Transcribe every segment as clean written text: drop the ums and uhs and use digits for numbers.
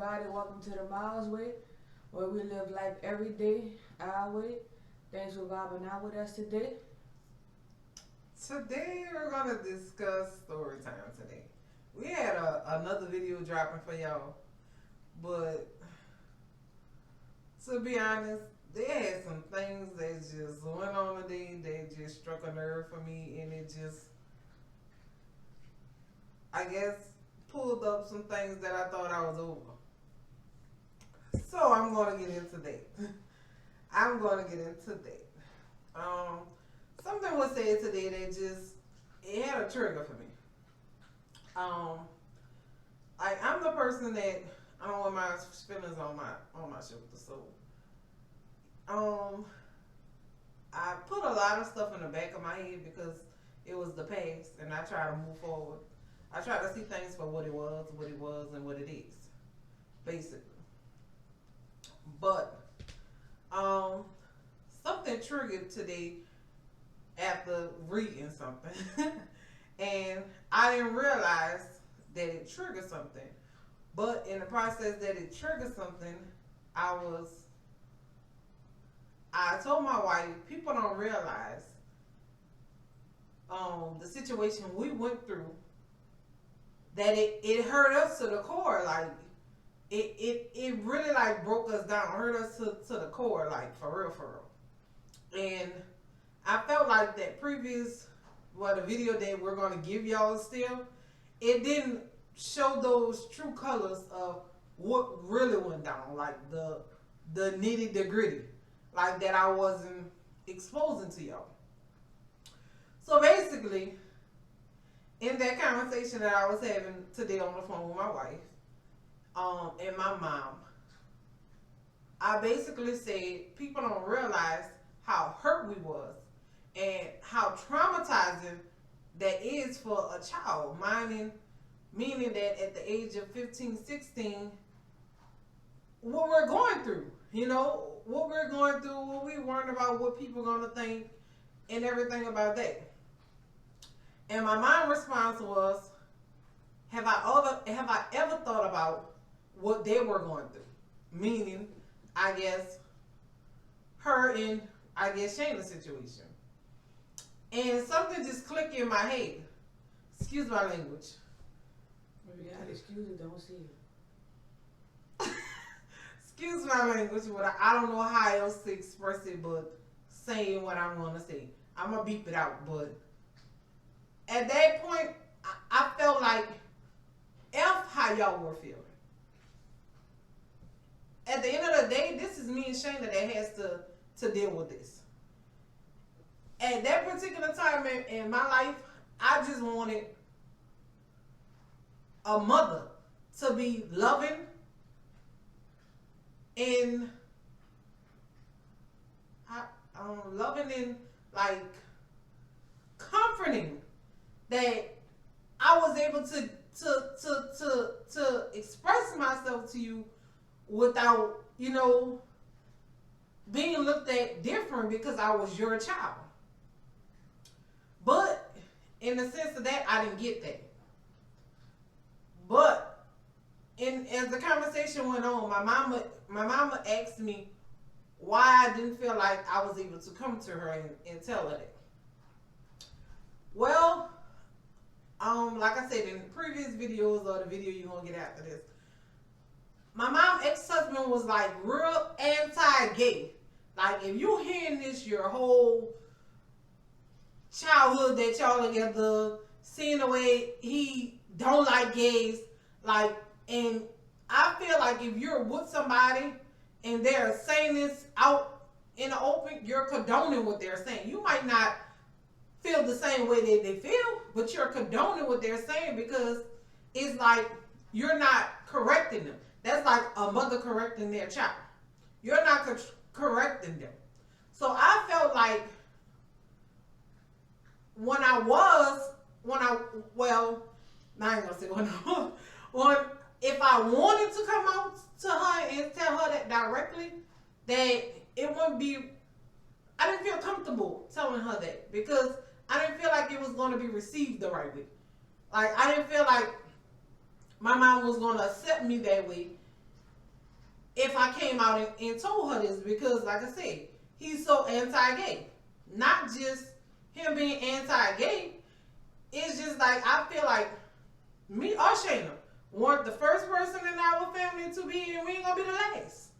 everybody. Welcome to the Miles Way, where we live life every day, our way. Thanks for vibing out with us today. Today we're gonna discuss story time today. We had another video dropping for y'all, but to be honest, they had some things that just went on today that just struck a nerve for me, and it just, I guess, pulled up some things that I thought I was over. So I'm gonna get into that. I'm gonna get into that. Something was said today that just it had a trigger for me. I'm the person that I don't want my feelings on my shoulder, so I put a lot of stuff in the back of my head because it was the past, and I try to move forward. I try to see things for what it was, and what it is, basically. But something triggered today after reading something, and I didn't realize that it triggered something. But in the process that it triggered something, I told my wife, people don't realize the situation we went through, that it hurt us to the core. Like it really like broke us down, hurt us to the core, like for real. And I felt like that the video that we're gonna give y'all still, it didn't show those true colors of what really went down, like the nitty the gritty, like that I wasn't exposing to y'all. So basically, in that conversation that I was having today on the phone with my wife, and my mom, I basically said people don't realize how hurt we was and how traumatizing that is for a child, meaning that at the age of 15, 16, what we're going through, what we're going through, what we worrying about, what people are going to think, and everything about that. And my mom's response was, have I ever thought about what they were going through? Meaning, I guess, her and, I guess, Shayna's situation. And something just clicked in my head. Excuse my language. You gotta excuse it, don't see it. Excuse my language, but I don't know how else to express it but saying what I'm going to say. I'm going to beep it out, but at that point, I felt like F how y'all were feeling. At the end of the day, this is me and Shayna that has to deal with this. At that particular time in my life, I just wanted a mother to be loving and loving and like comforting, that I was able to express myself to you without, being looked at different because I was your child. But in the sense of that, I didn't get that. But as the conversation went on, my mama asked me why I didn't feel like I was able to come to her and tell her that. Well, like I said in previous videos or the video you're gonna get after this, my mom's ex-husband was like real anti-gay. Like if you hearing this your whole childhood that y'all together, seeing the way he don't like gays, like, and I feel like if you're with somebody and they're saying this out in the open, you're condoning what they're saying. You might not feel the same way that they feel, but you're condoning what they're saying because it's like you're not correcting them. That's like a mother correcting their child. You're not correcting them. So I felt like if I wanted to come out to her and tell her that directly, that it wouldn't be, I didn't feel comfortable telling her that because I didn't feel like it was going to be received the right way. Like I didn't feel like my mom was going to accept me that way if I came out and told her this, because like I said, he's so anti-gay. Not just him being anti-gay. It's just like, I feel like me or Shayna weren't the first person in our family to be, and we ain't gonna be the last.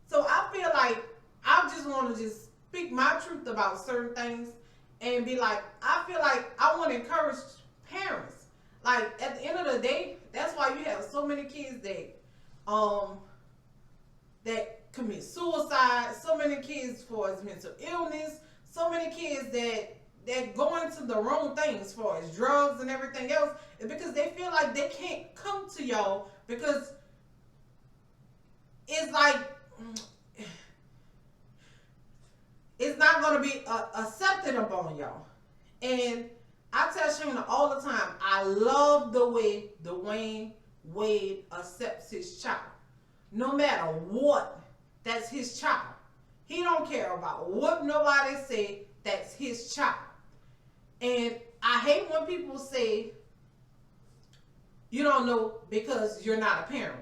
So I feel like I just want to just speak my truth about certain things and be like, I feel like I want to encourage parents. Like, at the end of the day, that's why you have so many kids that commit suicide, so many kids for his mental illness, so many kids that go into the wrong things for his drugs and everything else, is because they feel like they can't come to y'all because it's like it's not going to be accepted upon y'all. And I tell Shayna all the time, I love the way Dwayne Wade accepts his child. No matter what, that's his child. He don't care about what nobody say, that's his child. And I hate when people say, you don't know because you're not a parent.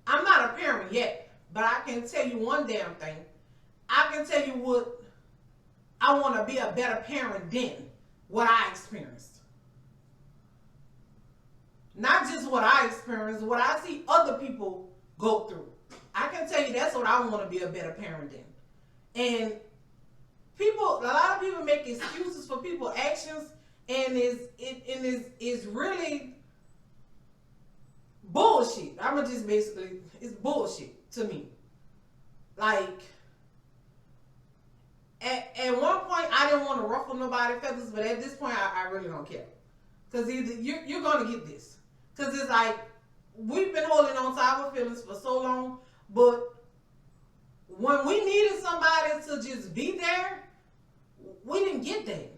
I'm not a parent yet, but I can tell you one damn thing. I can tell you what I want to be a better parent than what I experienced. Not just what I experienced, what I see other people go through. I can tell you that's what I want to be a better parent than. And a lot of people make excuses for people's actions, and is really bullshit. It's bullshit to me. Like, at one point, I didn't want to ruffle nobody's feathers, but at this point, I really don't care. Because either you're going to get this. Because it's like, we've been holding on to our feelings for so long, but when we needed somebody to just be there, we didn't get that.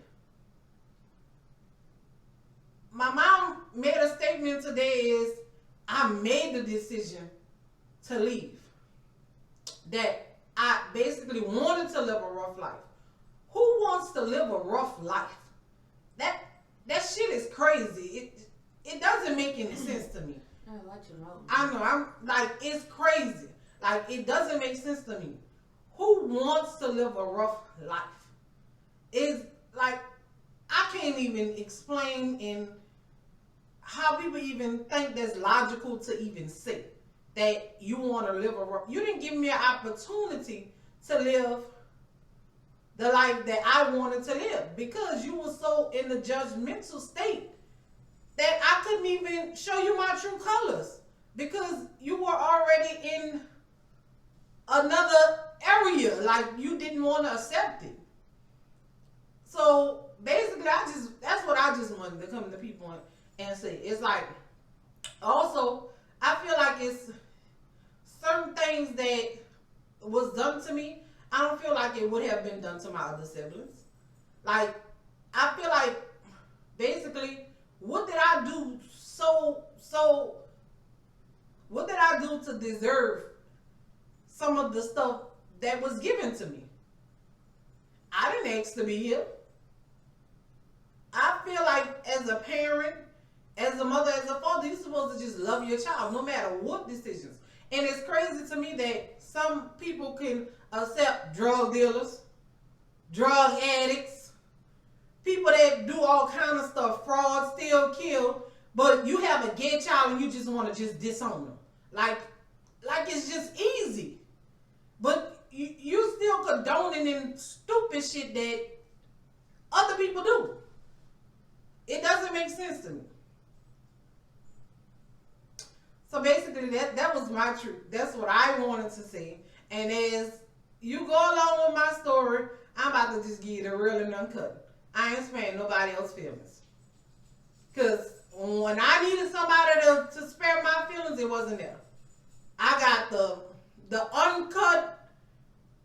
My mom made a statement today is, I made the decision to leave. That I basically wanted to live a rough life. Who wants to live a rough life? That shit is crazy. It doesn't make any sense to me. I know, I'm like, it's crazy. Like, it doesn't make sense to me. Who wants to live a rough life? Is like, I can't even explain in how people even think that's logical to even say that you want to live a rough. You didn't give me an opportunity to live the life that I wanted to live because you were so in the judgmental state that I couldn't even show you my true colors because you were already in another area. Like, you didn't want to accept it. So basically, that's what I just wanted to come to people and say. It's like, also, I feel like it's certain things that was done to me, I don't feel like it would have been done to my other siblings. Like, I feel like, basically, what did I do what did I do to deserve some of the stuff that was given to me? I didn't ask to be here. I feel like as a parent, as a mother, as a father, you're supposed to just love your child no matter what decisions. And it's crazy to me that some people can accept drug dealers, drug addicts, people that do all kind of stuff, fraud, steal, kill, but you have a gay child and you just want to just disown them. Like it's just easy. But you still condoning in stupid shit that other people do. It doesn't make sense to me. So basically, that was my truth. That's what I wanted to say. And as you go along with my story, I'm about to just give you the real and uncut. I ain't sparing nobody else's feelings. Because when I needed somebody to spare my feelings, it wasn't there. I got the uncut,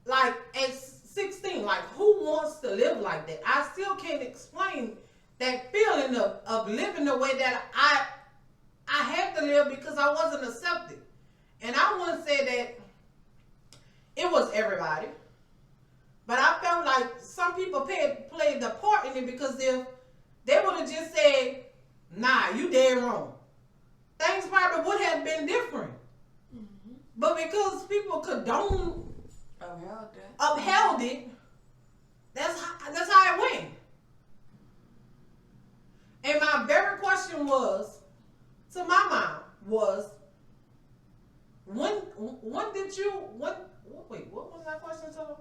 like at 16, like who wants to live like that? I still can't explain that feeling of living the way that I had to live because I wasn't accepted. And I wouldn't say that it was everybody. But I felt like some people played the part in it because if they would have just said, nah, you dead wrong, things probably would have been different. Mm-hmm. But because people upheld it, that's how it went. And my very question was to my mom was when did you wait, what was my question to her?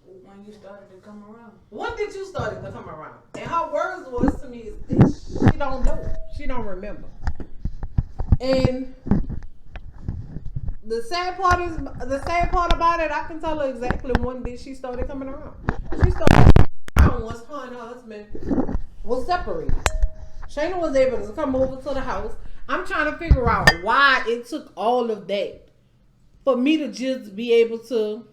When you started to come around. When did you start to come around? And her words was to me is that she don't know. She don't remember. And the sad part about it, I can tell her exactly when did she started coming around. She started coming around once her and her husband was separated. Shayna was able to come over to the house. I'm trying to figure out why it took all of that for me to just be able to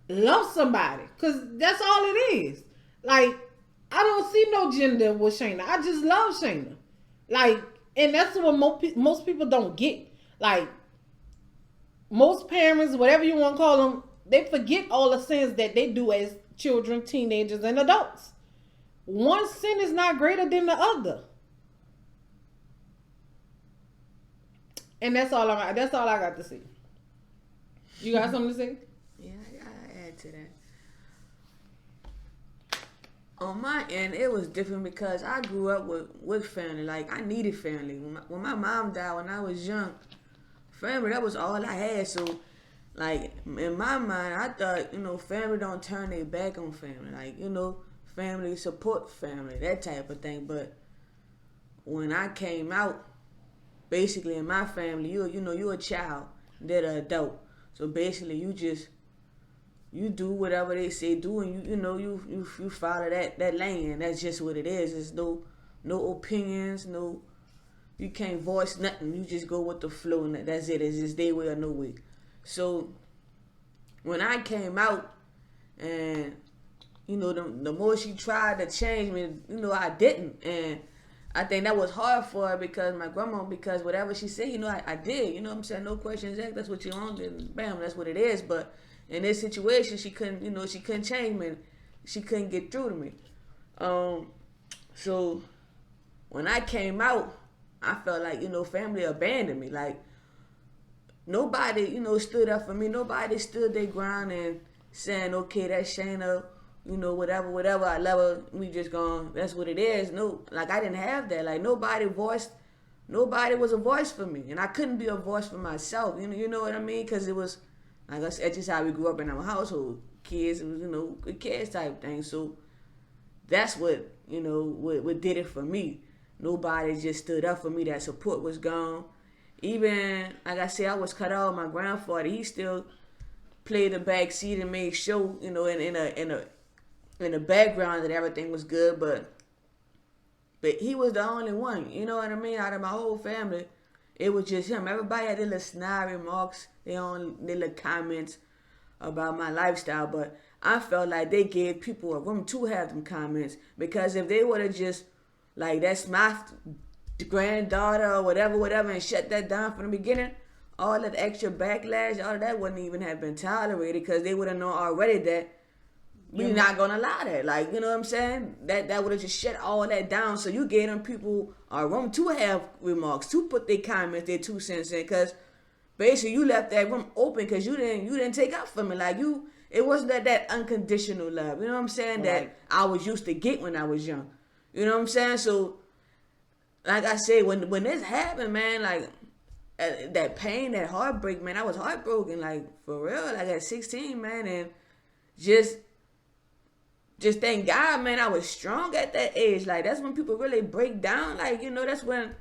love somebody, because that's all it is. Like, I don't see no gender with Shayna. I just love Shayna. Like, and that's what most people don't get. Like, most parents, whatever you want to call them, they forget all the sins that they do as children, teenagers, and adults. One sin is not greater than the other. And that's all I got to say. You got something to say? Yeah, I gotta add to that. On my end, it was different because I grew up with family. Like, I needed family. When my mom died when I was young, family, that was all I had. So, like, in my mind, I thought, family don't turn their back on family. Like, family support family, that type of thing. But when I came out, basically in my family, you're a child, they're an adult. So basically, you do whatever they say do, and you follow that lane. And that's just what it is. There's no opinions, you can't voice nothing. You just go with the flow, and that's it. It's just their way or no way. So when I came out, and the more she tried to change me, I didn't, and I think that was hard for her because my grandma, because whatever she said, I did. You know what I'm saying? No questions asked. That's what you want, and bam, that's what it is. But in this situation, she couldn't change me. She couldn't get through to me. So when I came out, I felt like, family abandoned me. Like, nobody, stood up for me. Nobody stood their ground and saying, okay, that's Shayna, whatever, I love her, we just gone, that's what it is. No, like, I didn't have that. Like, nobody was a voice for me. And I couldn't be a voice for myself. You know what I mean? Because it was, like I said, just how we grew up in our household. Kids, it was, kids type thing. So that's what, what did it for me. Nobody just stood up for me. That support was gone. Even, like I said, I was cut off. My grandfather, he still played the back seat and made sure, in the background that everything was good, but he was the only one, you know what I mean? Out of my whole family, it was just him. Everybody had their little snide remarks, their little comments about my lifestyle, but I felt like they gave people a room to have them comments, because if they would have just, like, that's my granddaughter or whatever, and shut that down from the beginning, all that extra backlash, all of that wouldn't even have been tolerated, because they would have known already that we're not gonna allow that. Like, you know what I'm saying? That would have just shut all that down. So you gave them people a room to have remarks, to put their comments, their 2 cents in, because basically you left that room open because you didn't take up for me. Like, it wasn't that unconditional love. You know what I'm saying? Right. That I was used to get when I was young. You know what I'm saying? So, like I said, when this happened, man, like, that pain, that heartbreak, man, I was heartbroken, like, for real, like, at 16, man, and just thank God, man, I was strong at that age. Like, that's when people really break down. Like, that's when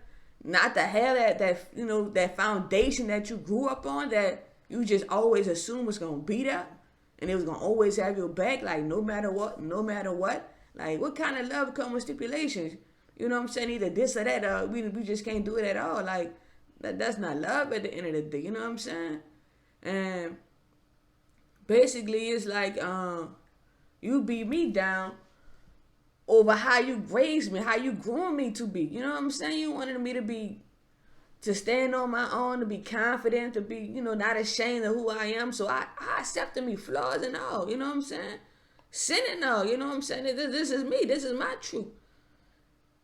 not to have that foundation that you grew up on, that you just always assume was going to be there, and it was going to always have your back, like, no matter what. Like, what kind of love comes with stipulations? You know what I'm saying? Either this or that, or we just can't do it at all. Like, that's not love at the end of the day. You know what I'm saying? And basically, it's like, you beat me down over how you raised me, how you grew me to be. You know what I'm saying? You wanted me to stand on my own, to be confident, to be, not ashamed of who I am. So I accepted me, flaws and all. You know what I'm saying? Sin and all. You know what I'm saying? This is me. This is my truth.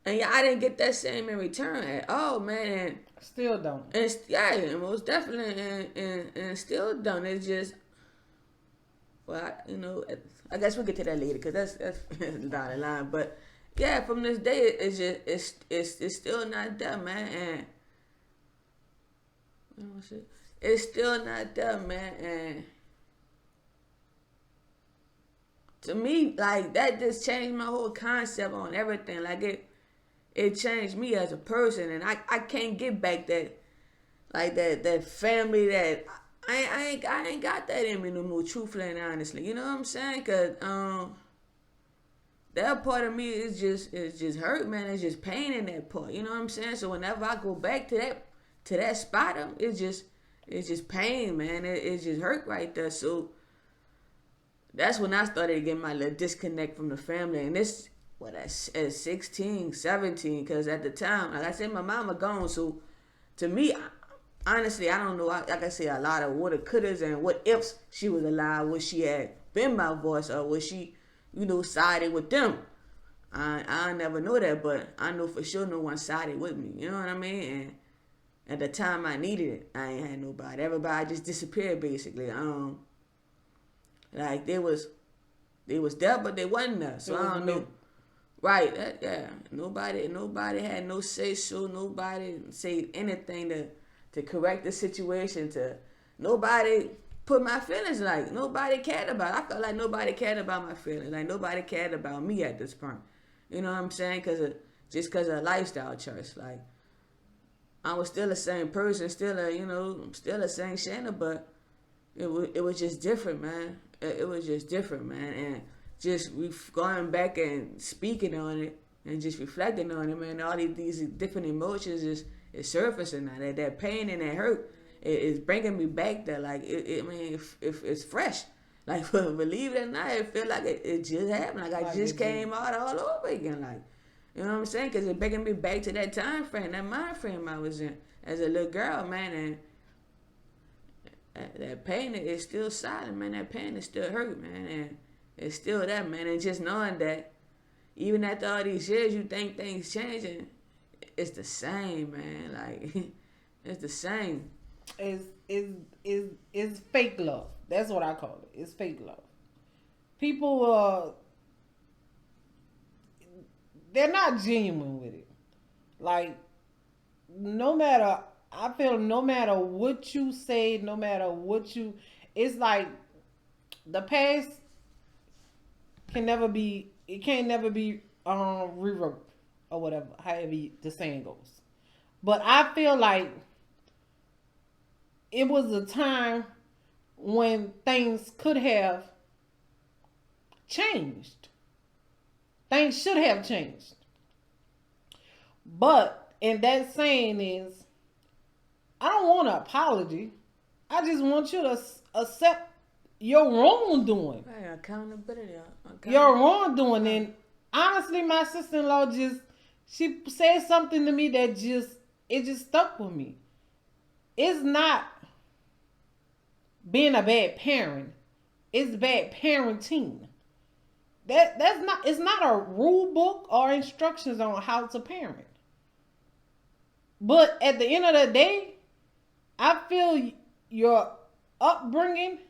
And yeah, I didn't get that same in return at all, man. And Still don't. And yeah, most definitely, and still don't. It's just, well, I guess we'll get to that later because that's down the line. But yeah, from this day, it's just it's still not done, man. And it's still not done, man. And to me, like that just changed my whole concept on everything. Like it changed me as a person, and I can't get back that like that family that I ain't got that in me no more. Truthfully and honestly, you know what I'm saying? Cause that part of me is just hurt, man. It's just pain in that part. You know what I'm saying? So whenever I go back to that spot, it's just pain, man. It's just hurt right there. So that's when I started getting my little disconnect from the family. And this, at 16, 17, because at the time, like I said, my mama gone. So to me, honestly, I don't know. Like I say, a lot of what it couldas and what ifs she was alive. Would she had been my voice, or was she, sided with them? I never know that, but I know for sure no one sided with me. You know what I mean? And at the time I needed it, I ain't had nobody. Everybody just disappeared basically. Like they was there, but they wasn't there. So I don't know. Right? Yeah. Nobody had no say so. Nobody said anything to correct the situation. Nobody put my feelings, like nobody cared about. I felt like nobody cared about my feelings. Like nobody cared about me at this point. You know what I'm saying? Just because of lifestyle choice. Like I was still the same person, still the same Shanna, but it was just different, man. It was just different, man. And just going back and speaking on it and just reflecting on it, man. All these different emotions is surfacing now. That pain and that hurt is bringing me back there. Like I mean, if it's fresh. Like believe it or not, it feel like it just happened. Like I just came out all over again. Like you know what I'm saying? Because it's bringing me back to that time frame, that mind frame I was in as a little girl, man. And that pain is still silent, man. That pain is still hurt, man. And it's still that, man. And just knowing that even after all these years, you think things changing, it's the same, man. Like it's the same. It's fake love. That's what I call it. It's fake love. People they're not genuine with it. Like I feel no matter what you say, no matter what it's like the past can't never be revoked or whatever, however the saying goes. But I feel like it was a time when things could have changed. Things should have changed. But, and that saying is, I don't want an apology. I just want you to accept your wrongdoing. Right, accountability. Your wrongdoing. And honestly, my sister-in-law she said something to me that it just stuck with me. It's not being a bad parent. It's bad parenting. It's not a rule book or instructions on how to parent. But at the end of the day, I feel your upbringing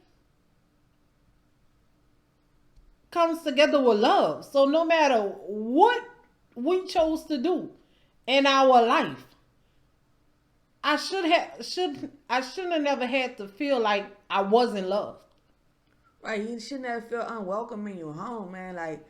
comes together with love. So no matter what we chose to do in our life, I shouldn't have never had to feel like I wasn't loved. Right, you shouldn't have felt unwelcome in your home, man. Like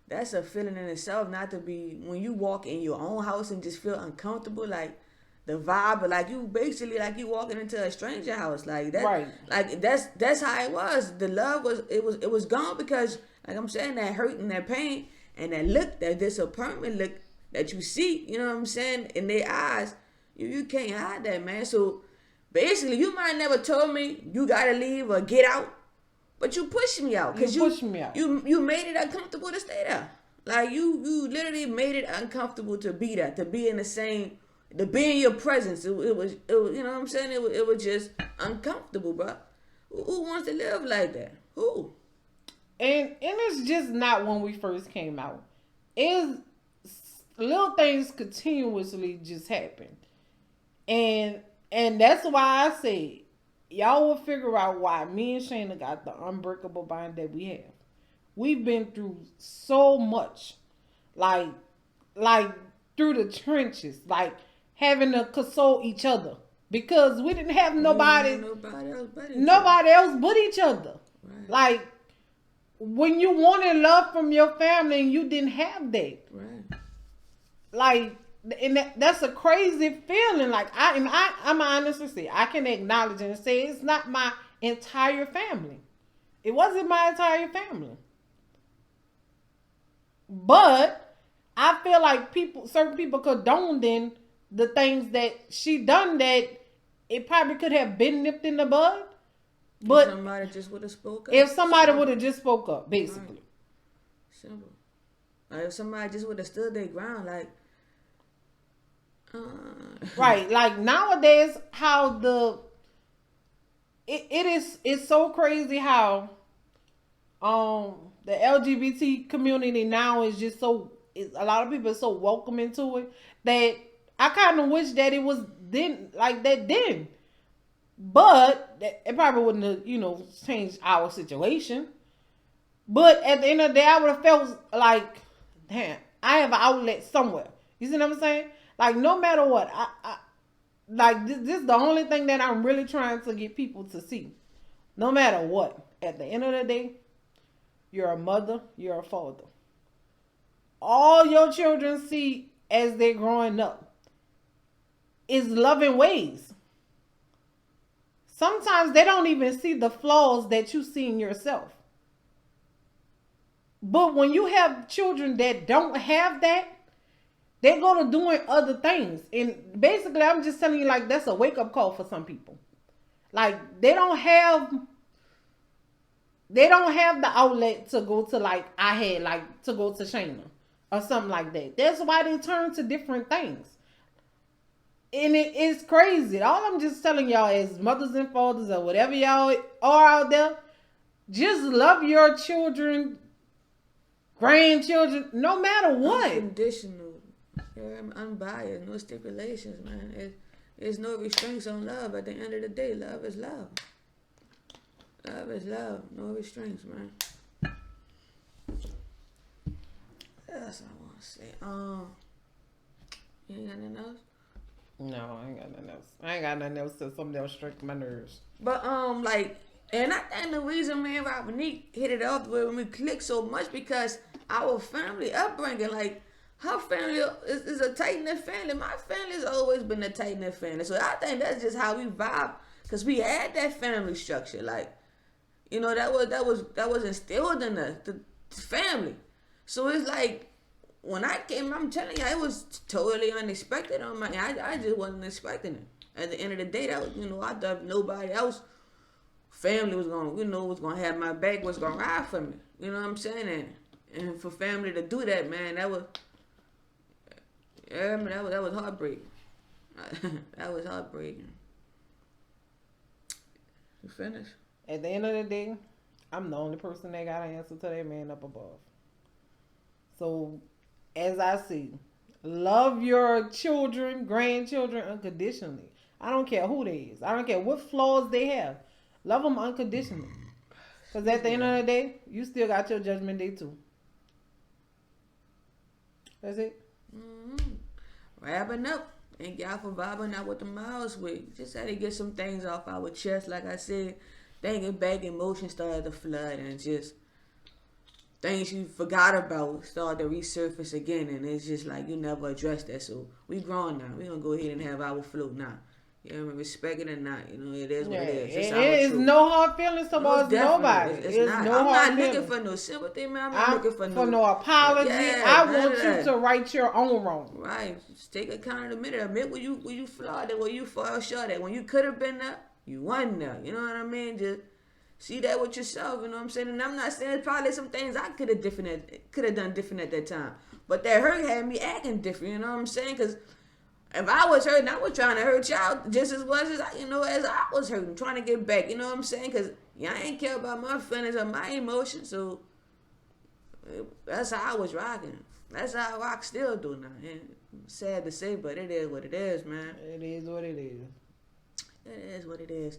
that's a feeling in itself. Not to be when you walk in your own house and just feel uncomfortable, like the vibe, like you basically like you walking into a stranger house, like that. Right. Like that's how it was. The love was gone because, like I'm saying, that hurt and that pain and that look, that disappointment look that you see. You know what I'm saying in their eyes. You can't hide that, man. So basically, you might never told me you gotta leave or get out. But you pushed me out because you made it uncomfortable to stay there. Like you literally made it uncomfortable to be there, to be in the same, to be in your presence. It was you know what I'm saying. It was just uncomfortable, bro. Who wants to live like that? Who? And it's just not when we first came out. It's little things continuously just happen. And and that's why I said y'all will figure out why me and Shayna got the unbreakable bond that we have. We've been through so much, like like through the trenches, like having to console each other because we didn't have We didn't have nobody nobody else but each other. nobody else but each other. Right. Like when you wanted love from your family and you didn't have that. Right. Like and that's a crazy feeling. Like I'm honestly say I can acknowledge and say it's not my entire family. It wasn't my entire family. But I feel like certain people condoning the things that she done that it probably could have been nipped in the bud. If But somebody just would have spoke up. if somebody Simple. would have just spoke up, basically. Right. Simple. Like if somebody just would have stood their ground, like, Right. Like nowadays, how it's so crazy how the LGBT community now is just so a lot of people are so welcome into it that I kind of wish that it was then like that then. But it probably wouldn't have, changed our situation. But at the end of the day, I would have felt like, damn, I have an outlet somewhere. You see what I'm saying? Like, no matter what, I like this is the only thing that I'm really trying to get people to see. No matter what, at the end of the day, you're a mother, you're a father. All your children see as they're growing up is loving ways. Sometimes they don't even see the flaws that you see in yourself. But when you have children that don't have that, they go to doing other things. And basically, I'm just telling you, like, that's a wake-up call for some people. Like, they don't have the outlet to go to, like, I had, like, to go to Shayna or something like that. That's why they turn to different things. And it is crazy. All I'm just telling y'all is mothers and fathers or whatever y'all are out there, just love your children, grandchildren, no matter what. unconditional. Yeah, I'm unbiased. No stipulations, man. There's no restraints on love. At the end of the day, love is love. Love is love. No restraints, man. That's what I want to say. You ain't got nothing else? No, I ain't got nothing else. I ain't got nothing else to something else strike my nerves. But like, and I think the reason me and Robinique hit it off when we clicked so much because our family upbringing, like her family is a tight knit family. My family's always been a tight knit family, so I think that's just how we vibe because we had that family structure. Like, that was instilled in us, the family. So it's like when I came, I'm telling you, it was totally unexpected on my. I just wasn't expecting it. At the end of the day, that was, I thought nobody else family was gonna have my back, was gonna ride for me. You know what I'm saying? And for family to do that, man, that was heartbreaking. That was heartbreaking. You finished? At the end of the day, I'm the only person that got an answer to that man up above. So, as I see, love your children, grandchildren unconditionally. I don't care who they is. I don't care what flaws they have. Love them unconditionally. Because at the end of the day, you still got your judgment day too. That's it. Mm-hmm. Wrapping up. Thank y'all for vibing out with the Miles week. Just had to get some things off our chest. Like I said, thinking back, emotions started to flood and just things you forgot about started to resurface again. And it's just like you never addressed that. So we grown now. We're going to go ahead and have our float now. You know, respect it or not, it is what it is. It's it is no hard feelings towards nobody. It's not. No I'm hard not feelings. looking for no sympathy, man. I'm not looking for no apology. Yeah, I want you to right your own wrong. Right. Just take accountability. Admit where you flawed at, where you fall short at. When you could have been there, you wasn't there. You know what I mean? Just see that with yourself. You know what I'm saying? And I'm not saying probably some things I could have done different at that time, but that hurt had me acting different. You know what I'm saying? Because if I was hurting, I was trying to hurt y'all just as much as as I was hurting, trying to get back. You know what I'm saying? Because y'all ain't care about my feelings or my emotions. So that's how I was rocking. That's how I rock still do now. And Sad to say, but it is what it is, man. It is what it is. It is what it is.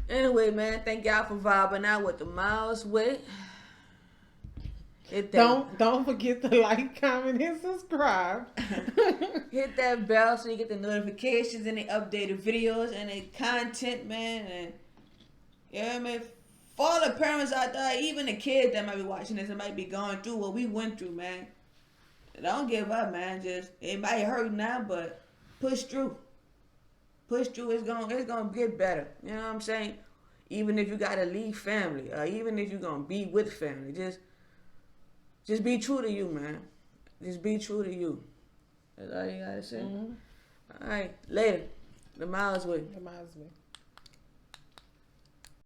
Anyway, man, thank y'all for vibing out with the Miles Way. Hit that. Don't forget to like, comment, and subscribe. Hit that bell so you get the notifications and the updated videos and the content, man. And yeah, man. For all the parents out there, even the kids that might be watching this and might be going through what we went through, man. Don't give up, man. Just it might hurt now, but push through. Push through. It's gonna get better. You know what I'm saying? Even if you gotta leave family, or even if you're gonna be with family, just be true to you, man. Just be true to you. That's all you gotta say. Mm-hmm. All right, later. The Miles Way. The Miles Way.